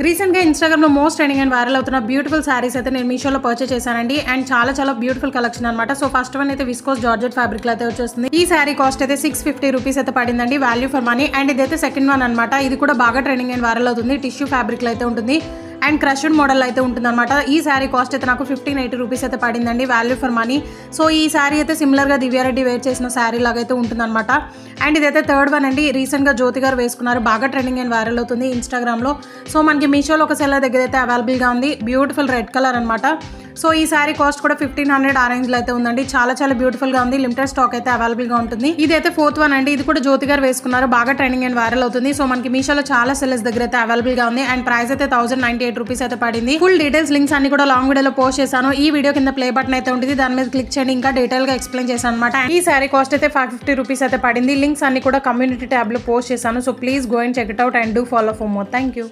రీసెంట్గా ఇన్స్టాగ్రామ్లో most trending and viral అవుతున్న బ్యూటిఫుల్ శారీస్ అయితే నేను మీషోలో పర్చేస్ చేశానండి. అండ్ చాలా బ్యూటిఫుల్ కలెక్షన్ అనమాట. సో ఫస్ట్ వన్ అయితే విస్కోస్ జార్జెట్ ఫ్యాబ్రిక్ లో అయితే వచ్చేస్తుంది. ఈ శారీ కాస్ట్ అయితే 650 రూపీస్ అయితే పడిందండి, వాల్యూ ఫర్ మనీ. అండ్ ఇదైతే సెకండ్ వన్ అనమాట. ఇది కూడా బాగా ట్రెండింగ్ అండ్ వైరల్ అవుతుంది. టిష్యూ ఫ్యాబ్రిక్ లో అయితే ఉంటుంది అండ్ క్రష్డ్ మోడల్ అయితే ఉంటుంది అనమాట. ఈ శారీ కాస్ట్ అయితే నాకు 1580 రూపీస్ అయితే పడిందండి, వాల్యూ ఫర్ మనీ. సో ఈ శారీ అయితే సిమిలర్గా దివ్యారెడ్డి వేర్ చేసిన శారీ లాగా అయితే ఉంటుందన్నమాట. అండ్ ఇదైతే థర్డ్ వన్ అండి. రీసెంట్గా జ్యోతి గారు వేసుకున్నారు, బాగా ట్రెండింగ్ అండ్ వైరల్ అవుతుంది ఇన్స్టాగ్రామ్లో. సో మనకి మీషోలో ఒక సెల్లర్ దగ్గర అయితే అవైలబుల్గా ఉంది. బ్యూటిఫుల్ రెడ్ కలర్ అనమాట. సో ఈ శారీ కాస్ట్ కూడా 1500 ఆ రేంజ్లో అయితే ఉందండి. చాలా బ్యూటిఫుల్గా ఉంది. లిమిటెడ్ స్టాక్ అయితే అవైలబుల్గా ఉంటుంది. ఇదైతే ఫోర్త్ వన్ అండి. ఇది కూడా జ్యోతి గారు వేసుకున్నారు, బాగా ట్రెండింగ్ అండ్ వైరల్ అవుతుంది. సో మనకి మీషోలో చాలా సెల్లర్స్ దగ్గర అయితే అవైలబుల్గా ఉంది. అండ్ ప్రైస్ అయితే 1098 రూపీస్ అయితే పడింది. ఫుల్ డీటెయిల్స్ లింక్స్ అన్ని కూడా లాంగ్ వీడియోలో పోస్ట్ చేశాను. ఈ వీడియో కింద ప్లే బటన్ అయితే ఉంటుంది, దాని మీద క్లిక్ చేయండి. ఇంకా డీటెయిల్ గా ఎక్స్ప్లెయిన్ చేశాను అనమాట. ఈ శారీ కాస్ట్ అయితే 550 రూపీస్ అయితే పడింది. లింక్స్ అన్ని కూడా కమ్యూనిటీ ట్యాబ్ లో పోస్ట్ చేశాను. So please go and check it out and do follow for more. Thank you.